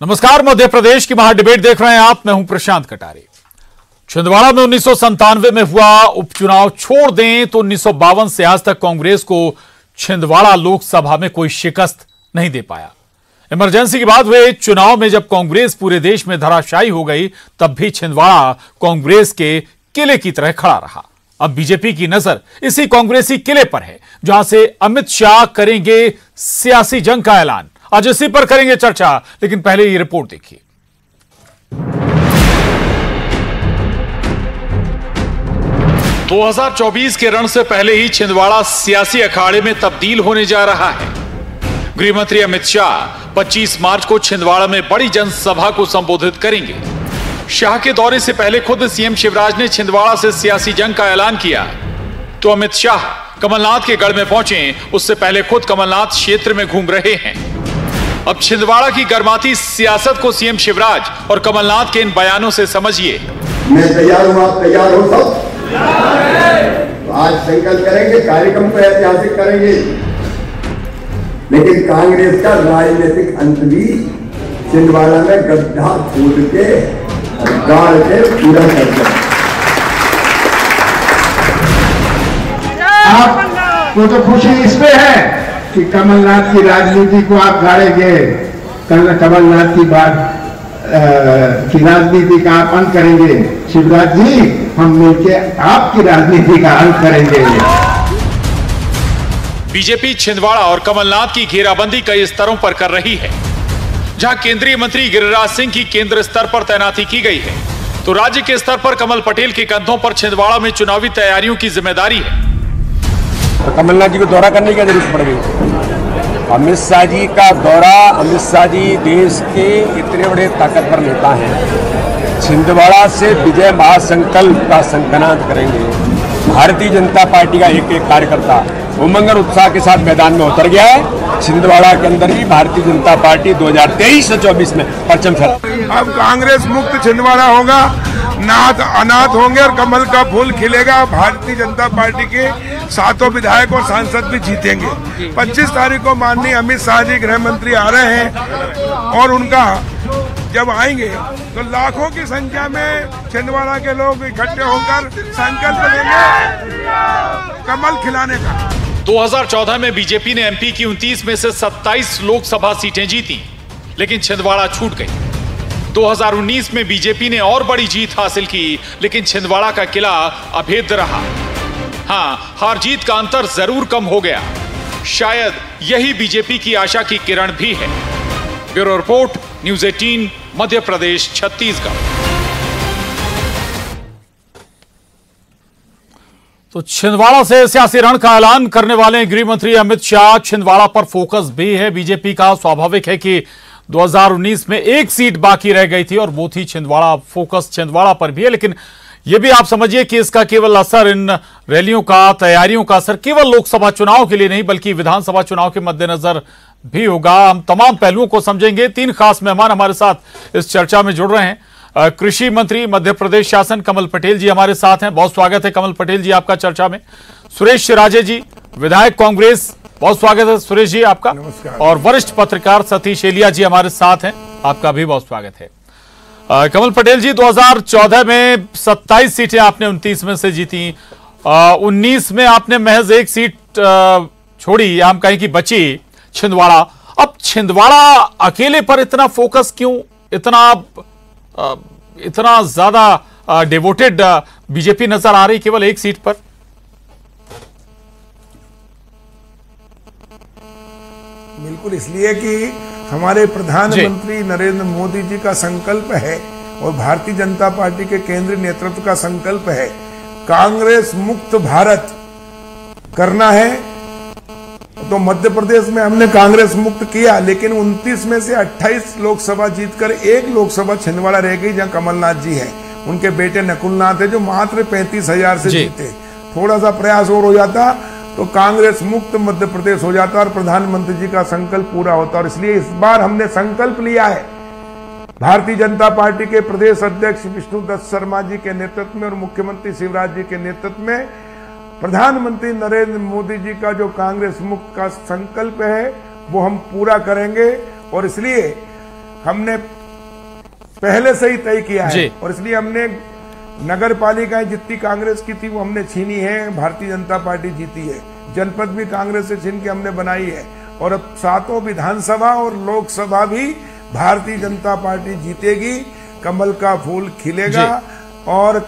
नमस्कार, मध्य प्रदेश की महाडिबेट देख रहे हैं आप। मैं हूं प्रशांत कटारे। छिंदवाड़ा में 1997 में हुआ उपचुनाव छोड़ दें तो 1952 से आज तक कांग्रेस को छिंदवाड़ा लोकसभा में कोई शिकस्त नहीं दे पाया। इमरजेंसी के बाद हुए चुनाव में जब कांग्रेस पूरे देश में धराशायी हो गई, तब भी छिंदवाड़ा कांग्रेस के किले की तरह खड़ा रहा। अब बीजेपी की नजर इसी कांग्रेसी किले पर है, जहां से अमित शाह करेंगे सियासी जंग का ऐलान। आज इसी पर करेंगे चर्चा, लेकिन पहले ये रिपोर्ट देखिए। दो 2024 के रण से पहले ही छिंदवाड़ा सियासी अखाड़े में तब्दील होने जा रहा है। गृह मंत्री अमित शाह 25 मार्च को छिंदवाड़ा में बड़ी जनसभा को संबोधित करेंगे। शाह के दौरे से पहले खुद सीएम शिवराज ने छिंदवाड़ा से सियासी जंग का ऐलान किया, तो अमित शाह कमलनाथ के गढ़ में पहुंचे उससे पहले खुद कमलनाथ क्षेत्र में घूम रहे हैं। अब छिंदवाड़ा की गर्माती सियासत को सीएम शिवराज और कमलनाथ के इन बयानों से समझिए। मैं तैयार हूं, आप तैयार हो सब? तो आज संकल्प करेंगे, कार्यक्रम को ऐतिहासिक करेंगे, लेकिन कांग्रेस का राजनीतिक अंत भी छिंदवाड़ा में गड्ढा खोद के गाड़ के पूरा कर दिया। आपको तो खुशी इसमें है कि कमलनाथ की राजनीति को आप गाड़ेंगे, कमलनाथ की बात की राजनीति का आप अंत करेंगे। शिवराज जी, हम मिलकर आपकी राजनीति का अंत करेंगे। बीजेपी छिंदवाड़ा और कमलनाथ की घेराबंदी कई स्तरों पर कर रही है। जहां केंद्रीय मंत्री गिरिराज सिंह की केंद्र स्तर पर तैनाती की गई है, तो राज्य के स्तर पर कमल पटेल के कंधों पर छिंदवाड़ा में चुनावी तैयारियों की जिम्मेदारी है। तो कमलनाथ जी को दौरा करने की जरूरत पड़ गई। अमित शाह जी का दौरा, अमित शाह जी देश के इतने बड़े ताकतवर नेता हैं, छिंदवाड़ा से विजय महासंकल्प का संकलन करेंगे। भारतीय जनता पार्टी का एक एक कार्यकर्ता उमंग और उत्साह के साथ मैदान में उतर गया है। छिंदवाड़ा के अंदर ही भारतीय जनता पार्टी 2023 से 24 में परचम फहरा। अब कांग्रेस मुक्त छिंदवाड़ा होगा, नाथ अनाथ होंगे और कमल का फूल खिलेगा। भारतीय जनता पार्टी के 7 विधायक और सांसद भी जीतेंगे। 25 तारीख को माननीय अमित शाह जी गृह मंत्री आ रहे हैं और उनका जब आएंगे तो लाखों की संख्या में छिंदवाड़ा के लोग इकट्ठे होकर संकल्प लेंगे कमल खिलाने का। 2014 में बीजेपी ने एमपी की 29 में से 27 लोकसभा सीटें जीती, लेकिन छिंदवाड़ा छूट गई। 2019 में बीजेपी ने और बड़ी जीत हासिल की, लेकिन छिंदवाड़ा का किला अभेद्य रहा। हां, हार जीत का अंतर जरूर कम हो गया। शायद यही बीजेपी की आशा की किरण भी है। Bureau report, news 18, Madhya Pradesh, Chhattisgarh. तो छिंदवाड़ा से सियासी रण का ऐलान करने वाले गृह मंत्री अमित शाह। छिंदवाड़ा पर फोकस भी है बीजेपी का। स्वाभाविक है कि 2019 में एक सीट बाकी रह गई थी और वो थी छिंदवाड़ा। फोकस छिंदवाड़ा पर भी है, लेकिन यह भी आप समझिए कि इसका केवल असर, इन रैलियों का, तैयारियों का असर केवल लोकसभा चुनाव के लिए नहीं बल्कि विधानसभा चुनाव के मद्देनजर भी होगा। हम तमाम पहलुओं को समझेंगे। 3 खास मेहमान हमारे साथ इस चर्चा में जुड़ रहे हैं। कृषि मंत्री मध्य प्रदेश शासन कमल पटेल जी हमारे साथ हैं। बहुत स्वागत है कमल पटेल जी आपका चर्चा में। सुरेश राजे जी, विधायक कांग्रेस, बहुत स्वागत है सुरेश जी आपका। और वरिष्ठ पत्रकार सतीश एलिया जी हमारे साथ हैं, आपका भी बहुत स्वागत है। कमल पटेल जी, 2014 में 27 सीटें आपने 29 में से जीती। 19 में आपने महज एक सीट छोड़ी, हम कहें कि बची, छिंदवाड़ा। अब छिंदवाड़ा अकेले पर इतना फोकस क्यों, इतना ज्यादा डिवोटेड बीजेपी नजर आ रही केवल एक सीट पर? बिल्कुल इसलिए कि हमारे प्रधानमंत्री नरेंद्र मोदी जी का संकल्प है और भारतीय जनता पार्टी के केंद्रीय नेतृत्व का संकल्प है, कांग्रेस मुक्त भारत करना है। तो मध्य प्रदेश में हमने कांग्रेस मुक्त किया, लेकिन 29 में से 28 लोकसभा जीतकर एक लोकसभा छिंदवाड़ा रह गई, जहां कमलनाथ जी है। उनके बेटे नकुलनाथ है जो मात्र 35,000 से जीते। थोड़ा सा प्रयास और हो जाता तो कांग्रेस मुक्त मध्य प्रदेश हो जाता और प्रधानमंत्री जी का संकल्प पूरा होता। और इसलिए इस बार हमने संकल्प लिया है, भारतीय जनता पार्टी के प्रदेश अध्यक्ष विष्णुदत्त शर्मा जी के नेतृत्व में और मुख्यमंत्री शिवराज जी के नेतृत्व में प्रधानमंत्री नरेंद्र मोदी जी का जो कांग्रेस मुक्त का संकल्प है वो हम पूरा करेंगे। और इसलिए हमने पहले से ही तय किया है जी। और इसलिए हमने नगर पालिकाएं जितनी कांग्रेस की थी वो हमने छीनी है, भारतीय जनता पार्टी जीती है। जनपद भी कांग्रेस से छीन के हमने बनाई है और अब 7 विधानसभा और लोकसभा भी भारतीय जनता पार्टी जीतेगी। कमल का फूल खिलेगा और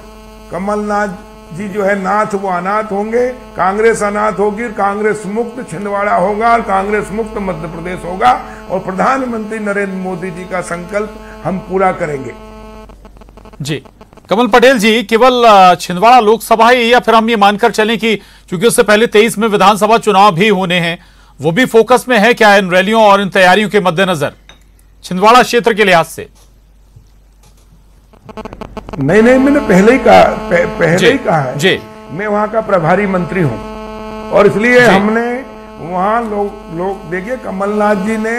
कमलनाथ जी जो है नाथ वो अनाथ होंगे, कांग्रेस अनाथ होगी, कांग्रेस मुक्त छिंदवाड़ा होगा और कांग्रेस मुक्त मध्य प्रदेश होगा और प्रधानमंत्री नरेंद्र मोदी जी का संकल्प हम पूरा करेंगे। जी कमल पटेल जी, केवल छिंदवाड़ा लोकसभा ही या फिर हम ये मानकर चलें कि क्योंकि उससे पहले 23 में विधानसभा चुनाव भी होने हैं, वो भी फोकस में है क्या इन रैलियों और इन तैयारियों के मद्देनजर छिंदवाड़ा क्षेत्र के लिहाज से? नहीं, मैंने पहले ही कहा है जी। मैं वहां का प्रभारी मंत्री हूं और इसलिए हमने वहां लोग देखिए, कमलनाथ जी ने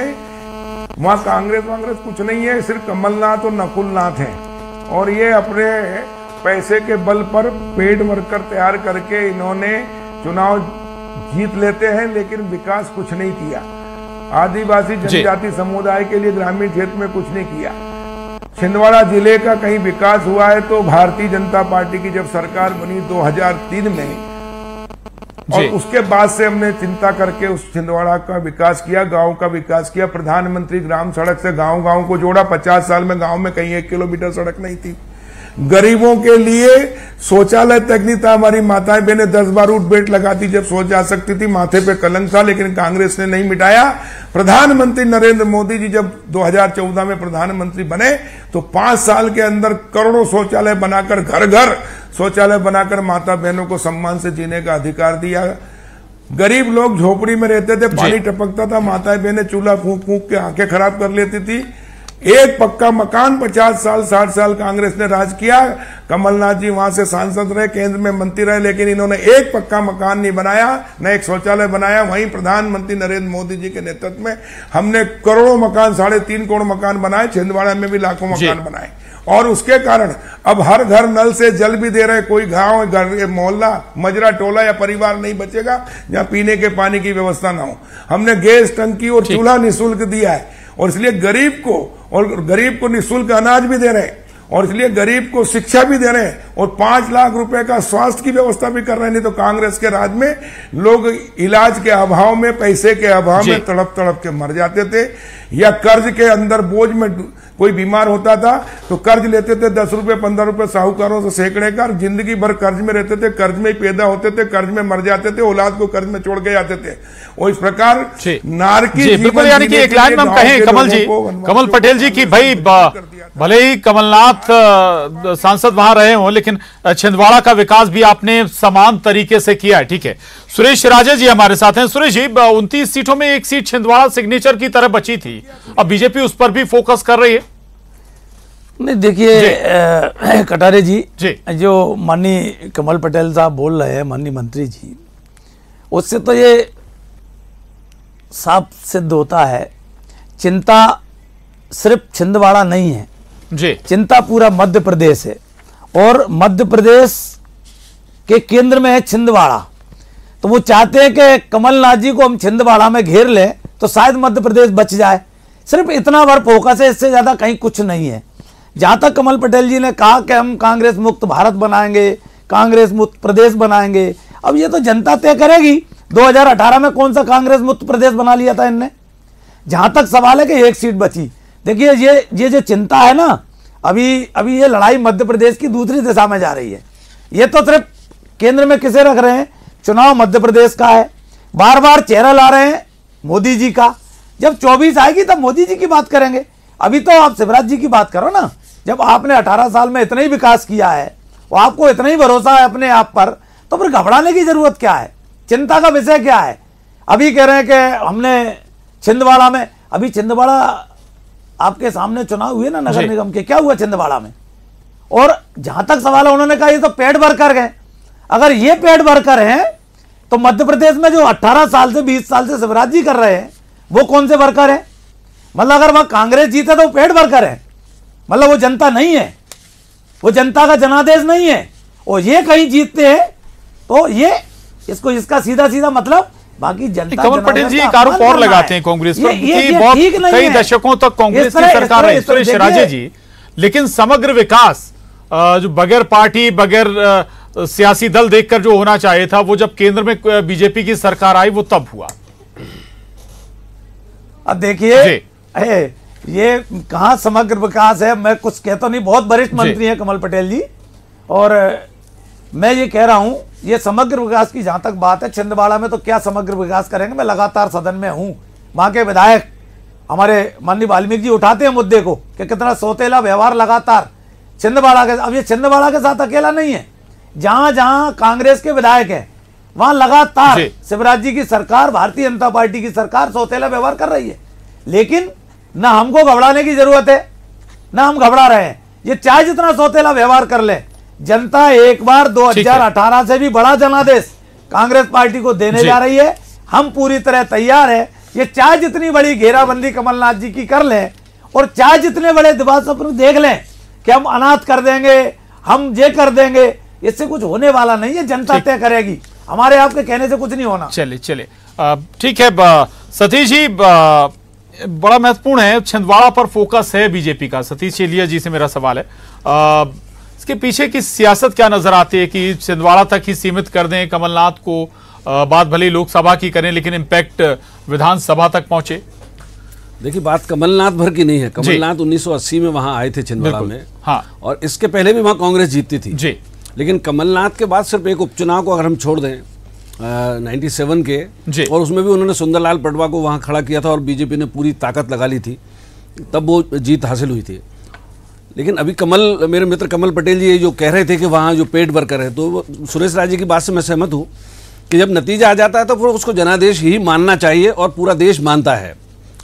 वहां कांग्रेस कुछ नहीं है, सिर्फ कमलनाथ और नकुलनाथ हैं और ये अपने पैसे के बल पर पेड वर्कर तैयार करके इन्होंने चुनाव जीत लेते हैं, लेकिन विकास कुछ नहीं किया। आदिवासी जनजाति समुदाय के लिए ग्रामीण क्षेत्र में कुछ नहीं किया। छिंदवाड़ा जिले का कहीं विकास हुआ है तो भारतीय जनता पार्टी की जब सरकार बनी 2003 में और उसके बाद से हमने चिंता करके उस छिंदवाड़ा का विकास किया, गांव का विकास किया। प्रधानमंत्री ग्राम सड़क से गांव को जोड़ा। 50 साल में गांव में कहीं 1 किलोमीटर सड़क नहीं थी। गरीबों के लिए शौचालय तक नहीं था। हमारी माताएं बहनें 10 बार उठ बैठ लगाती जब सो जा सकती थी, माथे पे कलंक था, लेकिन कांग्रेस ने नहीं मिटाया। प्रधानमंत्री नरेंद्र मोदी जी जब 2014 में प्रधानमंत्री बने तो 5 साल के अंदर करोड़ों शौचालय बनाकर, घर घर शौचालय बनाकर माता बहनों को सम्मान से जीने का अधिकार दिया। गरीब लोग झोपड़ी में रहते थे, पानी टपकता था, माताएं बहनें चूल्हा फूंक फूंक के आंखें खराब कर लेती थी। एक पक्का मकान 50 साल 60 साल कांग्रेस ने राज किया। कमलनाथ जी वहां से सांसद रहे, केंद्र में मंत्री रहे, लेकिन इन्होंने एक पक्का मकान नहीं बनाया, न एक शौचालय बनाया। वहीं प्रधानमंत्री नरेंद्र मोदी जी के नेतृत्व में हमने करोड़ों मकान, 3.5 करोड़ मकान बनाए। छिंदवाड़ा में भी लाखों मकान बनाए और उसके कारण अब हर घर नल से जल भी दे रहे। कोई गांव, मोहल्ला, मजरा, टोला या परिवार नहीं बचेगा जहां पीने के पानी की व्यवस्था ना हो। हमने गैस टंकी और चूल्हा निःशुल्क दिया है और इसलिए गरीब को निःशुल्क अनाज भी दे रहे हैं और इसलिए गरीब को शिक्षा भी दे रहे हैं और 5 लाख रुपए का स्वास्थ्य की व्यवस्था भी कर रहे हैं। नहीं तो कांग्रेस के राज में लोग इलाज के अभाव में, पैसे के अभाव में तड़प के मर जाते थे या कर्ज के अंदर बोझ में कोई बीमार होता था तो कर्ज लेते थे 10 रुपए 15 रुपए साहूकारों से सैकड़े का, जिंदगी भर कर्ज में रहते थे, कर्ज में ही पैदा होते थे, कर्ज में मर जाते थे, औलाद को कर्ज में छोड़ के जाते थे। और इस प्रकार नारकी बिल्कुल, यानी कि एक लाइन में हम कहें कमल पटेल जी की भाई भले ही कमलनाथ सांसद वहां रहे हों, लेकिन छिंदवाड़ा का विकास भी आपने समान तरीके से किया है। ठीक है, सुरेश राजे जी हमारे साथ हैं। सुरेश जी, 29 सीटों में एक सीट छिंदवाड़ा सिग्नेचर की तरह बची थी, अब बीजेपी उस पर भी फोकस कर रही है। नहीं, देखिए कटारे जी, जो माननीय कमल पटेल साहब बोल रहे हैं, माननीय मंत्री जी, उससे तो ये साफ सिद्ध होता है चिंता सिर्फ छिंदवाड़ा नहीं है जी, चिंता पूरा मध्य प्रदेश है और मध्य प्रदेश के केंद्र में है छिंदवाड़ा। तो वो चाहते हैं कि कमलनाथ जी को हम छिंदवाड़ा में घेर लें तो शायद मध्य प्रदेश बच जाए। सिर्फ इतना भर फोकस है, इससे ज्यादा कहीं कुछ नहीं है। जहां तक कमल पटेल जी ने कहा कि हम कांग्रेस मुक्त भारत बनाएंगे, कांग्रेस मुक्त प्रदेश बनाएंगे, अब ये तो जनता तय करेगी। 2018 में कौन सा कांग्रेस मुक्त प्रदेश बना लिया था इनने। जहां तक सवाल है कि एक सीट बची, देखिए ये जो चिंता है ना, अभी ये लड़ाई मध्य प्रदेश की दूसरी दिशा में जा रही है। ये तो सिर्फ केंद्र में किसे रख रहे हैं, चुनाव मध्य प्रदेश का है, बार बार चेहरा ला रहे हैं मोदी जी का। जब 24 आएगी तब मोदी जी की बात करेंगे। अभी तो आप शिवराज जी की बात करो ना। जब आपने 18 साल में इतना ही विकास किया है और आपको इतना ही भरोसा है अपने आप पर, तो फिर घबराने की जरूरत क्या है, चिंता का विषय क्या है। अभी कह रहे हैं कि हमने छिंदवाड़ा में, अभी छिंदवाड़ा आपके सामने चुनाव हुए ना नगर निगम के, क्या हुआ छिंदवाड़ा में। और जहां तक सवाल है, उन्होंने कहा ये तो पेड वर्कर हैं। अगर ये पेड वर्कर हैं तो मध्य प्रदेश में जो 18 साल से 20 साल से शिवराज जी कर रहे हैं वो कौन से वर्कर हैं। मतलब अगर वहां कांग्रेस जीते तो वो पेड वर्कर है, मतलब वो जनता नहीं है, वो जनता का जनादेश नहीं है। और ये कहीं जीतते हैं तो ये इसका सीधा सीधा मतलब बाकी जनता कमल पटेल जी एक आरोप और लगाते हैं कांग्रेस पर कि बहुत कई दशकों तक कांग्रेस की सरकार रही सुरेश राजे जी, लेकिन समग्र विकास जो बगैर पार्टी बगैर सियासी दल देखकर जो होना चाहिए था, वो जब केंद्र में बीजेपी की सरकार आई वो तब हुआ। अब देखिए ये कहां समग्र विकास है, मैं कुछ कहता नहीं, बहुत वरिष्ठ मंत्री हैं कमल पटेल जी, और मैं ये कह रहा हूं ये समग्र विकास की जहां तक बात है, छिंदवाड़ा में तो क्या समग्र विकास करेंगे। मैं लगातार सदन में हूं, वहां के विधायक हमारे माननीय वाल्मीकि जी उठाते हैं मुद्दे को कि कितना सौतेला व्यवहार लगातार छिंदवाड़ा के। अब ये छिंदवाड़ा के साथ अकेला नहीं है, जहां जहां कांग्रेस के विधायक हैं वहां लगातार शिवराज जी की सरकार, भारतीय जनता पार्टी की सरकार सौतेला व्यवहार कर रही है। लेकिन ना हमको घबराने की जरूरत है, ना हम घबरा रहे हैं। ये चाहे जितना सौतेला व्यवहार कर ले, जनता एक बार 2018 से भी बड़ा जनादेश कांग्रेस पार्टी को देने जा रही है। हम पूरी तरह तैयार है। ये चाहे जितनी बड़ी घेराबंदी कमलनाथ जी की कर लें, और चाहे जितने बड़े दिवार स्वप्न देख लें कि हम अनाथ कर देंगे, हम ये कर देंगे, इससे कुछ होने वाला नहीं है। जनता तय करेगी, हमारे आपके कहने से कुछ नहीं होना। चलिए ठीक है सतीश जी, बड़ा महत्वपूर्ण है, छिंदवाड़ा पर फोकस है बीजेपी का। सतीश चेलिया जी से मेरा सवाल है, इसके पीछे की सियासत क्या नजर आती है कि छिंदवाड़ा तक ही सीमित कर दें कमलनाथ को, बात भले लोकसभा की करें लेकिन इम्पैक्ट विधानसभा तक पहुंचे। देखिए बात कमलनाथ भर की नहीं है, कमलनाथ 1980 में वहां आए थे छिंदवाड़ा में, हाँ, और इसके पहले भी वहां कांग्रेस जीतती थी जी। लेकिन कमलनाथ के बाद सिर्फ एक उपचुनाव को अगर हम छोड़ दें 97 के, और उसमें भी उन्होंने सुंदरलाल पटवा को वहां खड़ा किया था और बीजेपी ने पूरी ताकत लगा ली थी, तब वो जीत हासिल हुई थी। लेकिन अभी मेरे मित्र कमल पटेल जी जो कह रहे थे कि वहाँ जो पेड वर्कर है, तो सुरेश राजे की बात से मैं सहमत हूँ कि जब नतीजा आ जाता है तो फिर उसको जनादेश ही मानना चाहिए, और पूरा देश मानता है।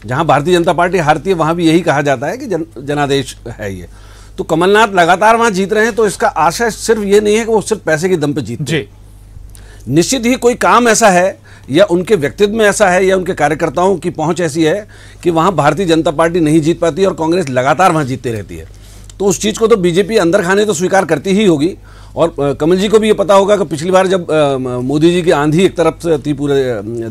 जहाँ भारतीय जनता पार्टी हारती है वहाँ भी यही कहा जाता है कि जनादेश है ये। तो कमलनाथ लगातार वहाँ जीत रहे हैं, तो इसका आशय सिर्फ ये नहीं है कि वो सिर्फ पैसे के दम पे जीतते हैं। निश्चित ही कोई काम ऐसा है या उनके व्यक्तित्व में ऐसा है या उनके कार्यकर्ताओं की पहुँच ऐसी है कि वहाँ भारतीय जनता पार्टी नहीं जीत पाती और कांग्रेस लगातार वहाँ जीतती रहती है। तो उस चीज़ को तो बीजेपी अंदर खाने तो स्वीकार करती ही होगी। और कमल जी को भी ये पता होगा कि पिछली बार जब मोदी जी की आंधी एक तरफ से थी पूरे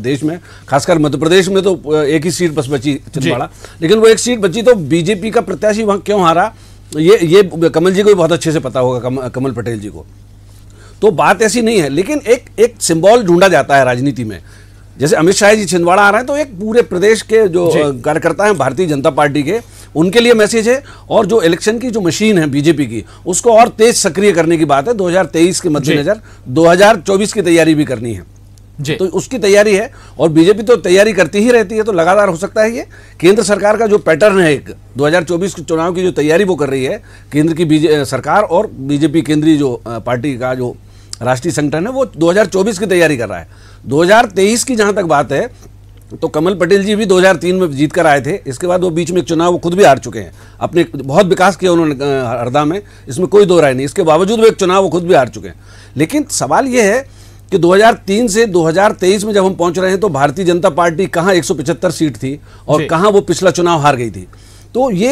देश में, खासकर मध्य प्रदेश में तो एक ही सीट बस बची छिंदवाड़ा, लेकिन वो एक सीट बची तो बीजेपी का प्रत्याशी वहाँ क्यों हारा, ये कमल जी को भी बहुत अच्छे से पता होगा, कमल पटेल जी को। तो बात ऐसी नहीं है, लेकिन एक सिंबल ढूंढा जाता है राजनीति में। जैसे अमित शाह जी छिंदवाड़ा आ रहे हैं तो एक पूरे प्रदेश के जो कार्यकर्ता हैं भारतीय जनता पार्टी के, उनके लिए मैसेज है। और जो इलेक्शन की जो मशीन है बीजेपी की, उसको और तेज सक्रिय करने की बात है। 2023 के मद्देनजर 2024 की तैयारी भी करनी है, तो उसकी तैयारी है और बीजेपी तो तैयारी करती ही रहती है। तो लगातार हो सकता है ये केंद्र सरकार का जो पैटर्न है, एक 2024 के चुनाव की जो तैयारी वो कर रही है केंद्र की सरकार, और बीजेपी केंद्रीय जो पार्टी का जो राष्ट्रीय संगठन है वो 2024 की तैयारी कर रहा है। 2023 की जहां तक बात है तो कमल पटेल जी भी 2003 में जीत कर आए थे, इसके बाद वो बीच में एक चुनाव वो खुद भी हार चुके हैं। अपने बहुत विकास किया उन्होंने हरदा में, इसमें कोई दो राय नहीं, इसके बावजूद वो एक चुनाव वो खुद भी हार चुके हैं। लेकिन सवाल ये है कि 2003 से 2023 में जब हम पहुंच रहे हैं तो भारतीय जनता पार्टी कहाँ 175 सीट थी और कहाँ वो पिछला चुनाव हार गई थी। तो ये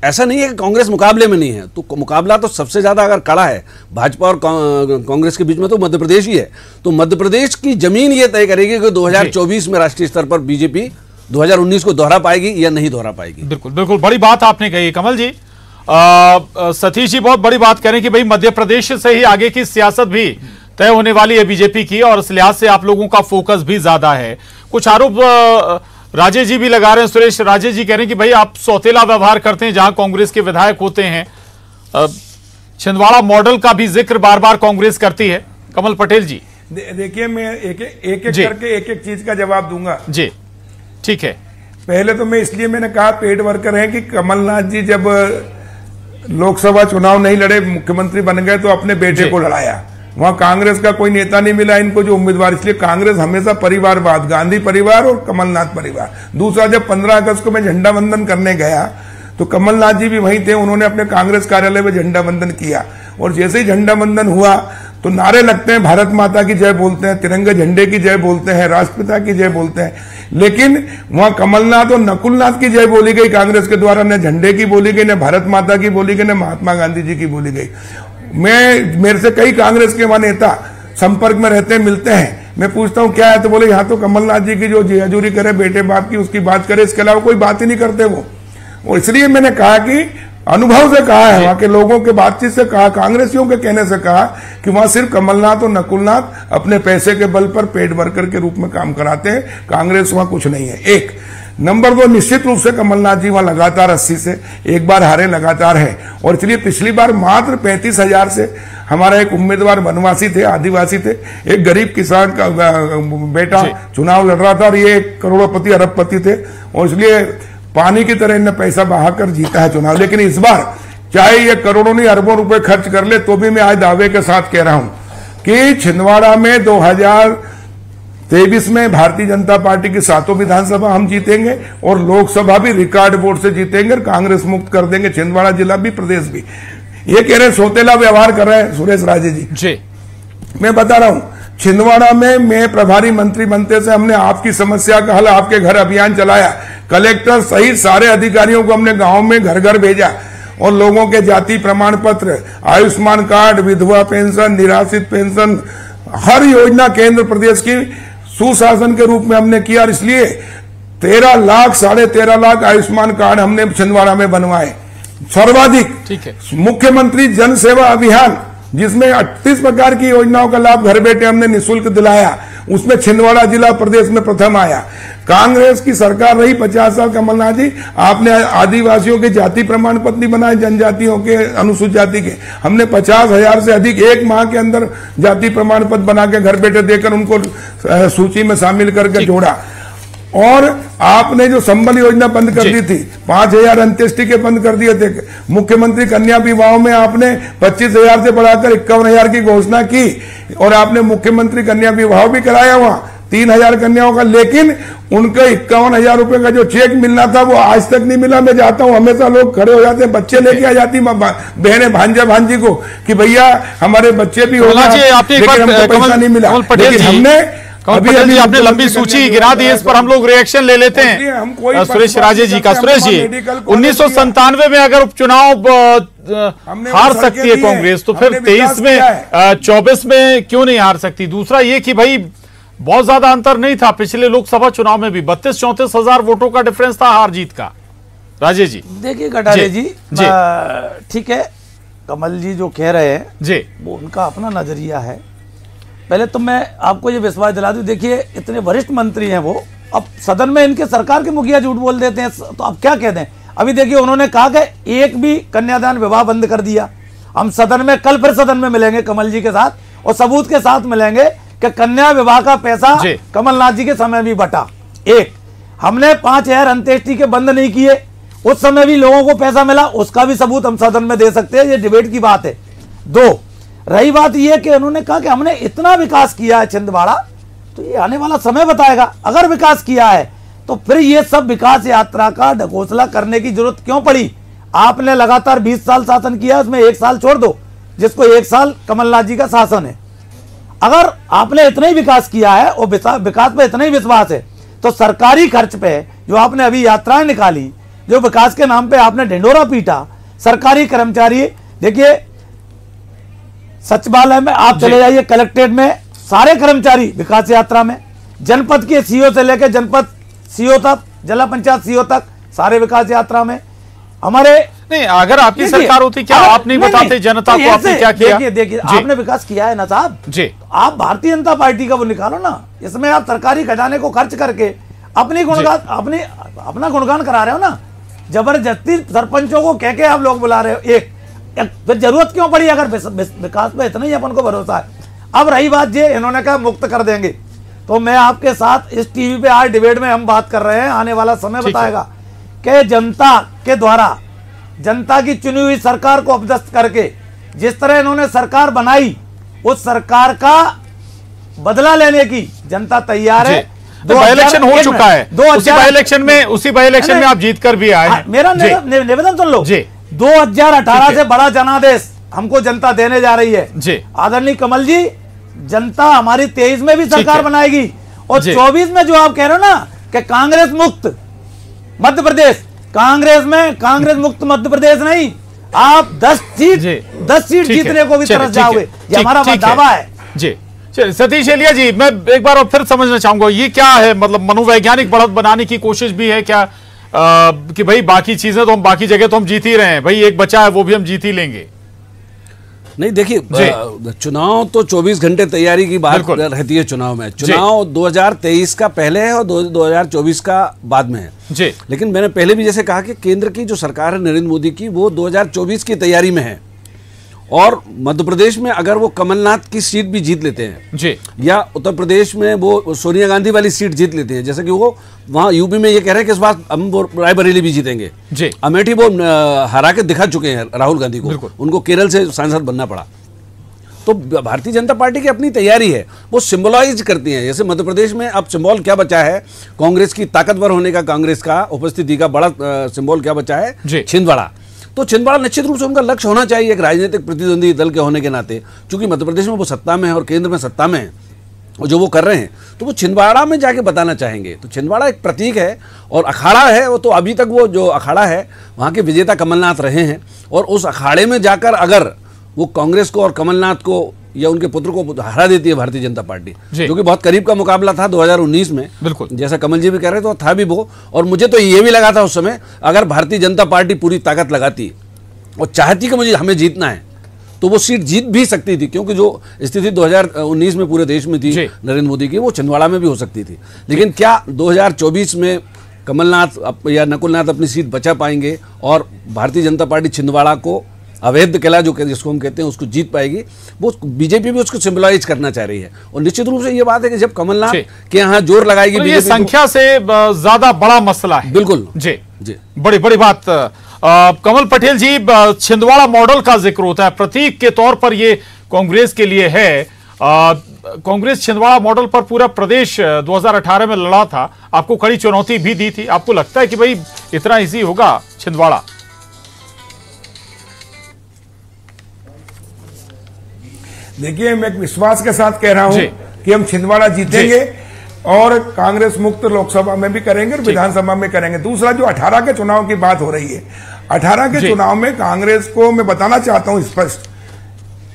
ऐसा नहीं है कि कांग्रेस मुकाबले में नहीं है, तो मुकाबला तो सबसे ज्यादा अगर कड़ा है भाजपा और कांग्रेस के बीच में तो मध्य प्रदेश ही है। तो मध्य प्रदेश की जमीन ये तय करेगी कि 2024 में राष्ट्रीय स्तर पर बीजेपी 2019 को दोहरा पाएगी या नहीं दोहरा पाएगी। बिल्कुल बिल्कुल, बड़ी बात आपने कही कमल जी। सतीश जी बहुत बड़ी बात कह रहे हैं कि भाई मध्य प्रदेश से ही आगे की सियासत भी तय होने वाली है बीजेपी की, और इस लिहाज से आप लोगों का फोकस भी ज्यादा है। कुछ आरोप राजे जी भी लगा रहे हैं, सुरेश राजे जी कह रहे हैं कि भाई आप सौतेला व्यवहार करते हैं जहां कांग्रेस के विधायक होते हैं। छिंदवाड़ा मॉडल का भी जिक्र बार बार कांग्रेस करती है। कमल पटेल जी देखिए, मैं एक करके एक चीज का जवाब दूंगा। जी ठीक है। पहले तो इसलिए मैंने कहा पेड वर्कर है कि कमलनाथ जी जब लोकसभा चुनाव नहीं लड़े, मुख्यमंत्री बन गए, तो अपने बेटे को लड़ाया। वहां कांग्रेस का कोई नेता नहीं मिला इनको जो उम्मीदवार, इसलिए कांग्रेस हमेशा परिवारवाद, गांधी परिवार और कमलनाथ परिवार। दूसरा, जब 15 अगस्त को मैं झंडा वंदन करने गया तो कमलनाथ जी भी वहीं थे, उन्होंने अपने कांग्रेस कार्यालय में झंडा वंदन किया। और जैसे ही झंडा वंदन हुआ तो नारे लगते हैं, भारत माता की जय बोलते हैं, तिरंगे झंडे की जय बोलते हैं, राष्ट्रपिता की जय बोलते हैं। लेकिन वहां कमलनाथ और नकुलनाथ की जय बोली गई कांग्रेस के द्वारा, न झंडे की बोली गई, न भारत माता की बोली गई, न महात्मा गांधी जी की बोली गई। मेरे से कई कांग्रेस के वहां नेता संपर्क में रहते हैं, मिलते हैं, मैं पूछता हूं क्या है, तो बोले यहाँ तो कमलनाथ जी की जो हजूरी करे बेटे बाप की उसकी बात करे, इसके अलावा कोई बात ही नहीं करते वो। और इसलिए मैंने कहा कि अनुभव से कहा है, वहां के लोगों के बातचीत से कहा, कांग्रेसियों के कहने से कहा कि वहां सिर्फ कमलनाथ और नकुलनाथ अपने पैसे के बल पर पेट वर्कर के रूप में काम कराते हैं, कांग्रेस वहां कुछ नहीं है। एक नंबर 2, निश्चित रूप से कमलनाथ जी वहां लगातार 80 से एक बार हारे लगातार है, और इसलिए पिछली बार मात्र 35,000 से हमारा एक उम्मीदवार वनवासी थे, आदिवासी थे, एक गरीब किसान का बेटा चुनाव लड़ रहा था, और ये एक करोड़पति अरबपति थे, और इसलिए पानी की तरह इन्हें पैसा बहाकर जीता है चुनाव। लेकिन इस बार चाहे ये करोड़ों नहीं अरबों रुपए खर्च कर ले, तो भी मैं आज दावे के साथ कह रहा हूं कि छिंदवाड़ा में 2023 में भारतीय जनता पार्टी की 7 विधानसभा हम जीतेंगे, और लोकसभा भी रिकॉर्ड वोट से जीतेंगे, और कांग्रेस मुक्त कर देंगे छिंदवाड़ा जिला भी, प्रदेश भी। ये कह रहे सौतेला व्यवहार कर रहे हैं सुरेश राजे जी। मैं बता रहा हूं, छिंदवाड़ा में मैं प्रभारी मंत्री बनते से हमने आपकी समस्या का हल, आपके घर अभियान चलाया, कलेक्टर सहित सारे अधिकारियों को हमने गांव में घर घर भेजा, और लोगों के जाति प्रमाण पत्र, आयुष्मान कार्ड, विधवा पेंशन, निराश्रित पेंशन, हर योजना केंद्र प्रदेश की सुशासन के रूप में हमने किया, और इसलिए 13 लाख 13.5 लाख आयुष्मान कार्ड हमने छिंदवाड़ा में बनवाए, सर्वाधिक। ठीक है। मुख्यमंत्री जन सेवा अभियान जिसमें 38 प्रकार की योजनाओं का लाभ घर बैठे हमने निःशुल्क दिलाया, उसमें छिंदवाड़ा जिला प्रदेश में प्रथम आया। कांग्रेस की सरकार रही 50 साल, कमलनाथ जी आपने आदिवासियों के जाति प्रमाण पत्र नहीं बनाए, जनजातियों के, अनुसूचित जाति के, हमने 50,000 से अधिक एक माह के अंदर जाति प्रमाण पत्र बना के घर बैठे देकर उनको सूची में शामिल करके जोड़ा। और आपने जो संबल योजना बंद कर दी थी, 5,000 अंत्येष्टि के बंद कर दिए थे। मुख्यमंत्री कन्या विवाहों में आपने 25,000 से बढ़ाकर 51,000 की घोषणा की, और आपने मुख्यमंत्री कन्या विवाह भी कराया वहां 3,000 कन्याओं का, लेकिन उनके 51,000 रुपए का जो चेक मिलना था वो आज तक नहीं मिला। मैं जाता हूं, हमेशा लोग खड़े हो जाते हैं, बच्चे लेके आ जाती बहने भांजी को कि भैया हमारे बच्चे भी होगा, लेकिन हमको पैसा नहीं मिला। लेकिन हमने अभी आपने लंबी सूची गिरा दी, इस पर हम लोग रिएक्शन ले लेते हैं सुरेश राजे जी का। सुरेश जी, 1997 में अगर उपचुनाव हार सकती है कांग्रेस, तो फिर 23 में 24 में क्यों नहीं हार सकती? दूसरा ये कि भाई बहुत ज्यादा अंतर नहीं था पिछले लोकसभा चुनाव में भी, 32-34 हजार वोटों का डिफरेंस था हार जीत का। राजे जी देखिए, कटारे जी ठीक है, कमल जी जो कह रहे हैं जी वो उनका अपना नजरिया है। पहले तो मैं आपको ये विश्वास दिला दूं, देखिए इतने वरिष्ठ मंत्री हैं वो, अब सदन में इनके सरकार के मुखिया झूठ बोल देते हैं, तो अब क्या कह दें। अभी देखिए उन्होंने कहा कि एक भी कन्यादान विवाह बंद कर दिया। हम सदन में कल फिर सदन में मिलेंगे कमल जी के साथ, और सबूत के साथ मिलेंगे कि कन्या विवाह का पैसा कमलनाथ जी के समय भी बटा। एक, हमने 5,000 अंत्येष्टि के बंद नहीं किए, उस समय भी लोगों को पैसा मिला, उसका भी सबूत हम सदन में दे सकते हैं, ये डिबेट की बात है। 2, रही बात यह कि उन्होंने कहा कि हमने इतना विकास किया है छिंदवाड़ा, तो ये आने वाला समय बताएगा। अगर विकास किया है तो फिर ये सब विकास यात्रा का ढकोसला करने की जरूरत क्यों पड़ी? आपने लगातार 20 साल शासन किया, उसमें 1 साल छोड़ दो, जिसको 1 साल कमलनाथ जी का शासन है। अगर आपने इतना ही विकास किया है और विकास पे इतना ही विश्वास है, तो सरकारी खर्च पे जो आपने अभी यात्राएं निकाली, जो विकास के नाम पे आपने ढिंडोरा पीटा, सरकारी कर्मचारी, देखिए सचिवालय में आप चले जाइए, कलेक्ट्रेट में सारे कर्मचारी विकास यात्रा में, जनपद के सीओ से लेकर जनपद सीओ तक, जिला पंचायत सीओ तक, सारे विकास यात्रा में। हमारे नहीं, अगर आपकी सरकार होती क्या आप नहीं बताते जनता को आपने क्या किया? देखिए आपने विकास किया है ना साहब जी, आप भारतीय जनता पार्टी का वो निकालो ना, इसमें आप सरकारी खजाने को खर्च करके अपनी गुणगान अपना गुणगान करा रहे हो ना, जबरदस्ती सरपंचों को कह के आप लोग बुला रहे हो। एक फिर जरूरत क्यों पड़ी अगर विकास पे इतना ही अपन को भरोसा है? अब रही बात ये, इन्होंने कहा मुक्त कर देंगे, तो मैं आपके साथ इस टीवी पे आज डिबेट में हम बात कर रहे हैं, आने वाला समय बताएगा कि जनता के द्वारा, जनता की चुनी हुई सरकार को अपदस्थ करके जिस तरह इन्होंने सरकार बनाई, उस सरकार का बदला लेने की जनता तैयार है। बाई इलेक्शन हो चुका है, उसी बाई इलेक्शन में आप जीत कर भी आए। मेरा निवेदन सुन लो, 2018 से बड़ा जनादेश हमको जनता देने जा रही है जी। आदरणीय कमल जी, जनता हमारी 23 में भी सरकार बनाएगी, और 24 में जो आप कह रहे हो ना कि कांग्रेस मुक्त मध्य प्रदेश, कांग्रेस मुक्त मध्य प्रदेश नहीं, आप 10 सीट जीतने को भी तरस जाओगे, ये हमारा दावा है जी। सतीश एलिया जी, मैं एक बार और फिर समझना चाहूंगा, ये क्या है, मतलब मनोवैज्ञानिक बढ़त बनाने की कोशिश भी है क्या, कि भाई बाकी चीजें तो हम, बाकी जगह तो हम जीत ही रहे हैं, भाई एक बचा है वो भी हम जीत ही लेंगे? नहीं, देखिए, चुनाव तो 24 घंटे तैयारी की बात रहती है। चुनाव में, चुनाव 2023 का पहले है और 2024 का बाद में है जी। लेकिन मैंने पहले भी जैसे कहा कि केंद्र की जो सरकार है नरेंद्र मोदी की, वो 2024 की तैयारी में है। और मध्य प्रदेश में अगर वो कमलनाथ की सीट भी जीत लेते हैं जी, या उत्तर प्रदेश में वो सोनिया गांधी वाली सीट जीत लेते हैं, जैसे कि वो वहां यूपी में ये कह रहे हैं कि इस बार हम रायबरेली भी जीतेंगे जी, अमेठी वो हरा के दिखा चुके हैं राहुल गांधी को, उनको केरल से सांसद बनना पड़ा। तो भारतीय जनता पार्टी की अपनी तैयारी है, वो सिंबलाइज करती है। जैसे मध्य प्रदेश में अब सिंबल क्या बचा है, कांग्रेस की ताकतवर होने का, कांग्रेस का उपस्थिति का बड़ा सिंबल क्या बचा है, छिंदवाड़ा। तो छिंदवाड़ा निश्चित रूप से उनका लक्ष्य होना चाहिए एक राजनीतिक प्रतिद्वंदी दल के होने के नाते, क्योंकि मध्य प्रदेश में वो सत्ता में है और केंद्र में सत्ता में है, और जो वो कर रहे हैं तो वो छिंदवाड़ा में जाके बताना चाहेंगे। तो छिंदवाड़ा एक प्रतीक है और अखाड़ा है, वो तो अभी तक वो जो अखाड़ा है वहाँ के विजेता कमलनाथ रहे हैं, और उस अखाड़े में जाकर अगर वो कांग्रेस को और कमलनाथ को या उनके पुत्र को हरा देती है भारतीय जनता पार्टी, जो कि बहुत करीब का मुकाबला था 2019 में, बिल्कुल जैसा कमल जी भी कह रहे थे, तो था भी वो। और मुझे तो ये भी लगा था उस समय, अगर भारतीय जनता पार्टी पूरी ताकत लगाती और चाहती कि मुझे हमें जीतना है, तो वो सीट जीत भी सकती थी, क्योंकि जो स्थिति 2019 में पूरे देश में थी नरेंद्र मोदी की, वो छिंदवाड़ा में भी हो सकती थी। लेकिन क्या 2024 में कमलनाथ या नकुलनाथ अपनी सीट बचा पाएंगे और भारतीय जनता पार्टी छिंदवाड़ा को, अवैध किला जो जिसको हम कहते हैं, उसको जीत पाएगी? वो बीजेपी भी उसको सिंबलाइज करना चाह रही है। और निश्चित रूप से ये बात है कि जब कमलनाथ के यहाँ जोर लगाएगी, तो ये संख्या से ज्यादा बड़ा मसला है। बिल्कुल जी जी, बड़ी बड़ी बात। कमल पटेल जी, छिंदवाड़ा मॉडल का जिक्र होता है, प्रतीक के तौर पर ये कांग्रेस के लिए है। कांग्रेस छिंदवाड़ा मॉडल पर पूरा प्रदेश 2018 में लड़ा था, आपको कड़ी चुनौती भी दी थी। आपको लगता है कि भाई इतना इजी होगा छिंदवाड़ा? देखिए, मैं विश्वास के साथ कह रहा हूं कि हम छिंदवाड़ा जीतेंगे और कांग्रेस मुक्त लोकसभा में भी करेंगे और विधानसभा में करेंगे। दूसरा, जो 18 के चुनाव की बात हो रही है, 18 के चुनाव में कांग्रेस को मैं बताना चाहता हूं स्पष्ट,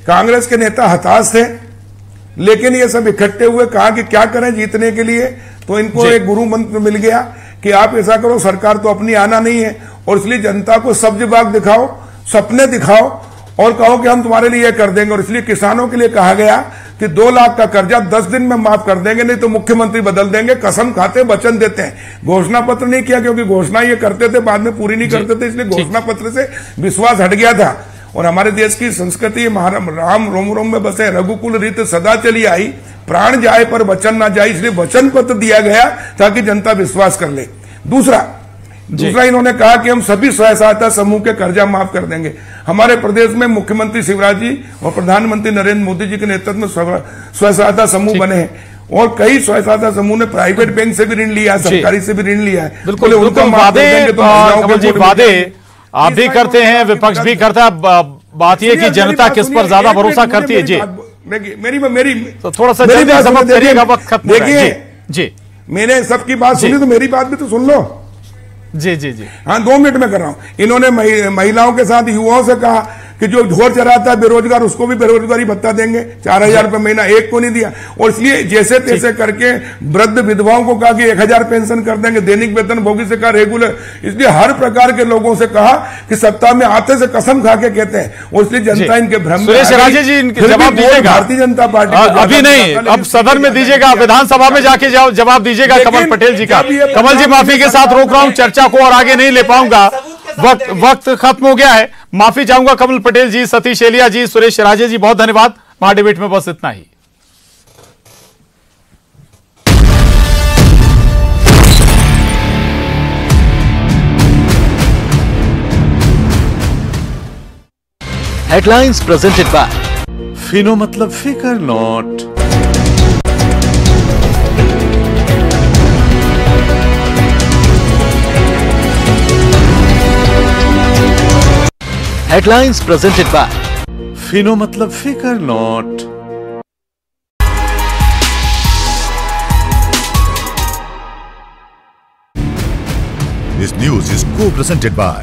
कांग्रेस के नेता हताश थे, लेकिन ये सब इकट्ठे हुए, कहा कि क्या करें जीतने के लिए। तो इनको एक गुरु मंत्र मिल गया कि आप ऐसा करो, सरकार तो अपनी आना नहीं है, और इसलिए जनता को सब्ज बाग दिखाओ, सपने दिखाओ और कहो कि हम तुम्हारे लिए कर देंगे। और इसलिए किसानों के लिए कहा गया कि 2 लाख का कर्जा 10 दिन में माफ कर देंगे, नहीं तो मुख्यमंत्री बदल देंगे। कसम खाते, वचन देते हैं। घोषणा पत्र नहीं किया, क्योंकि घोषणा ये करते थे बाद में पूरी नहीं करते थे, इसलिए घोषणा पत्र से विश्वास हट गया था। और हमारे देश की संस्कृति, राम रोम रोम में बसे, रघुकुल रीत सदा चली आई, प्राण जाए पर वचन ना जाए, इसलिए वचन पत्र दिया गया ताकि जनता विश्वास कर ले। दूसरा इन्होंने कहा कि हम सभी स्वयं सहायता समूह के कर्जा माफ कर देंगे। हमारे प्रदेश में मुख्यमंत्री शिवराज जी और प्रधानमंत्री नरेंद्र मोदी जी के नेतृत्व में स्वयं सहायता समूह बने हैं, और कई स्वयं सहायता समूह ने प्राइवेट बैंक से भी ऋण लिया है, सरकारी से भी ऋण लिया है। बिल्कुल, उनको वादे आप भी करते हैं, विपक्ष भी करता है। बात यह कि जनता किस पर ज्यादा भरोसा करती है? जी, मेरी तो थोड़ा सा जल्दी समाप्त करिएगा, वक्त खत्म हो रहा है। जी, मैंने सबकी बात सुनी, तो मेरी बात भी तो सुन लो। जी जी जी, हाँ, 2 मिनट में कर रहा हूं। इन्होंने महिलाओं के साथ युवाओं से कहा कि जो ढोर चराता है बेरोजगार, उसको भी बेरोजगारी भत्ता देंगे, 4000 रुपए महीना, एक को नहीं दिया। और इसलिए जैसे तैसे करके वृद्ध विधवाओं को कहा कि 1000 पेंशन कर देंगे, दैनिक वेतन भोगी से कहा रेगुलर। इसलिए हर प्रकार के लोगों से कहा कि सत्ता में आते से कसम खा के कहते हैं, और इसलिए जनता इनके भ्रम में। सुरेश राजे जी, इनके जवाब दीजिएगा। भारतीय जनता पार्टी अभी नहीं, अब सदन में दीजिएगा, विधानसभा में जाके जवाब दीजिएगा कमल पटेल जी का। कमल जी, माफी के साथ रोक रहा हूं, चर्चा को और आगे नहीं ले पाऊंगा, वक्त खत्म हो गया है। माफी चाहूंगा कमल पटेल जी, सतीश एलिया जी, सुरेश राजे जी, बहुत धन्यवाद। महाडिबेट में बस इतना ही। हेडलाइंस प्रेजेंटेड बाय फिनो, मतलब फिकर not. Headlines presented by Fino, मतलब फिकर not. This news is co-presented by